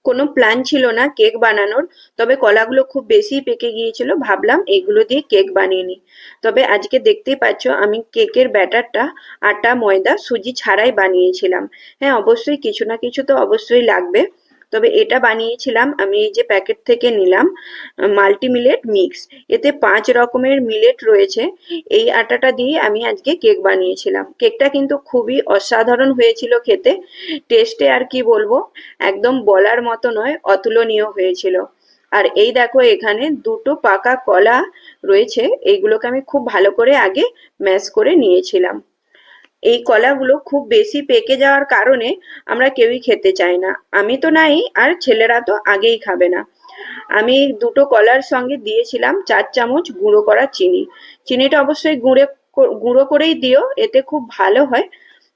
কোনো প্ল্যান ছিল না কেক বানানোর, তবে কলাগুলো খুব বেশি পেকে গিয়েছিল, ভাবলাম এগুলো দিয়ে কেক বানিয়ে নিই। তবে আজকে দেখতেই পাচ্ছ আমি কেকের ব্যাটারটা আটা ময়দা সুজি ছাড়াই বানিয়েছিলাম। হ্যাঁ, অবশ্যই কিছু না কিছু তো অবশ্যই লাগবে। তবে এটা বানিয়েছিলাম আমি এই যে প্যাকেট থেকে নিলাম মাল্টি মিলেট মিক্স। এতে 5 রকমের মিলেট রয়েছে। এই আটাটা দিয়ে আমি আজকে কেক বানিয়েছিলাম। কেকটা কিন্তু খুবই অসাধারণ হয়েছিল খেতে। টেস্টে আর কি বলবো, একদম বলার মতো নয়, অতুলনীয় হয়েছিল। আর এই দেখো এখানে দুটো পাকা কলা রয়েছে, এইগুলোকে আমি খুব ভালো করে আগে ম্যাশ করে নিয়েছিলাম। এই কলাগুলো খুব বেশি পেকে যাওয়ার কারণে আমরা কেউই খেতে চাই না, আমি তো নাই, আর ছেলেরা তো আগেই খাবে না। আমি দুটো কলার সঙ্গে দিয়েছিলাম 4 চামচ গুঁড়ো করা চিনি। চিনিটা অবশ্যই গুঁড়ো করেই দিও, এতে খুব ভালো হয়,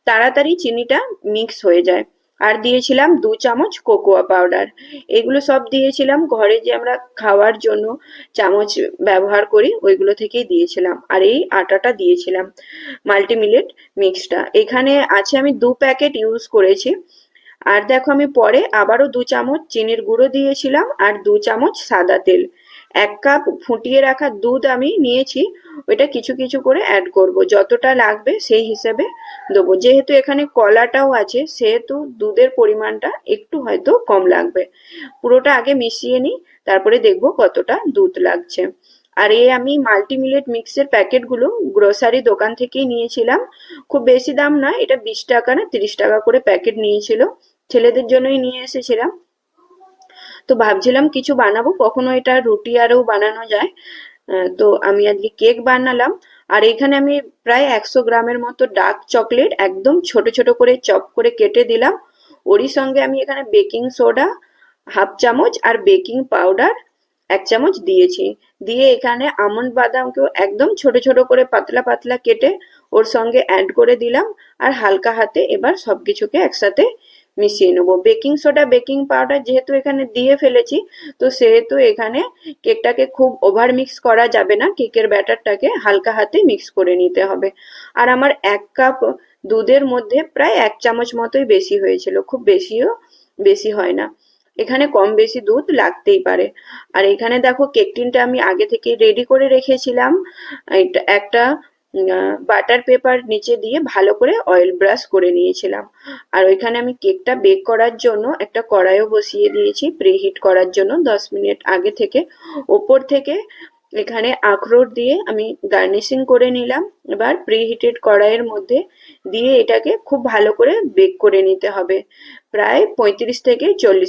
তাড়াতাড়ি চিনিটা মিক্স হয়ে যায়। আর দিয়েছিলাম 2 চামচ কোকোয়া পাউডার। এগুলো সব দিয়েছিলাম ঘরে যে আমরা খাওয়ার জন্য চামচ ব্যবহার করি ওইগুলো থেকেই দিয়েছিলাম। আর এই আটাটা দিয়েছিলাম মাল্টি মিলেট মিক্সটা, এখানে আছে আমি 2 প্যাকেট ইউজ করেছি। আর দেখো আমি পরে আবারও 2 চামচ চিনির গুঁড়ো দিয়েছিলাম আর 2 চামচ সাদা তেল। 1 কাপ ফুটিয়ে রাখা দুধ আমি নিয়েছি, ওইটা কিছু কিছু করে অ্যাড করব, যতটা লাগবে সেই হিসেবে দেবো। যেহেতু এখানে কলাটাও আছে সেহেতু দুধের পরিমাণটা একটু হয়তো কম লাগবে। পুরোটা আগে মিশিয়ে নিই, তারপরে দেখবো কতটা দুধ লাগছে। আর এই আমি মাল্টি মিলেট মিক্সের প্যাকেটগুলো গ্রোসারি দোকান থেকেই নিয়েছিলাম। খুব বেশি দাম নয়, এটা 20 টাকা না 30 টাকা করে প্যাকেট নিয়েছিল। ছেলেদের জন্যই নিয়ে এসেছিলাম। তো ভাবছিলাম কিছু বানাবো, কখনো এটা রুটি আরও বানানো যায়। তো আমি আজকে কেক বানালাম। আর এখানে আমি প্রায় 100 গ্রামের মতো ডার্ক চকলেট একদম ছোট ছোট করে চপ করে কেটে দিলাম। ওরই সঙ্গে আমি এখানে বেকিং সোডা 1/2 চামচ আর বেকিং পাউডার 1 চামচ দিয়েছি। দিয়ে এখানে আমন্ড বাদামকেও একদম ছোট ছোট করে পাতলা পাতলা কেটে ওর সঙ্গে অ্যাড করে দিলাম। আর হালকা হাতে এবার সবকিছুকে একসাথে মিশিয়ে নেবো। বেকিং সোডা বেকিং পাউডার যেহেতু এখানে দিয়ে ফেলেছি, তো সেহেতু এখানে কেকটাকে খুব ওভার মিক্স করা যাবে না, কেকের ব্যাটারটাকে হালকা হাতে মিক্স করে নিতে হবে। আর আমার 1 কাপ দুধের মধ্যে প্রায় 1 চামচ মতোই বেশি হয়েছিল, খুব বেশিও বেশি হয় না। এখানে কম বেশি দুধ লাগতেই পারে। আর এখানে দেখো কেক টিনটা আমি আগে থেকে রেডি করে রেখেছিলাম। এটা একটা বাটার পেপার নিচে দিয়ে ভালো করে অয়েল ব্রাশ করে নিয়েছিলাম। আর ওইখানে আমি কেকটা বেক করার জন্য একটা কড়াইও বসিয়ে দিয়েছি প্রিহিট করার জন্য 10 মিনিট আগে থেকে। ওপর থেকে এখানে আখরোট দিয়ে আমি গার্নিশিং করে নিলাম। এবার প্রিহিটেড কড়াইয়ের মধ্যে দিয়ে এটাকে খুব ভালো করে বেক করে নিতে হবে, প্রায় 35 থেকে 40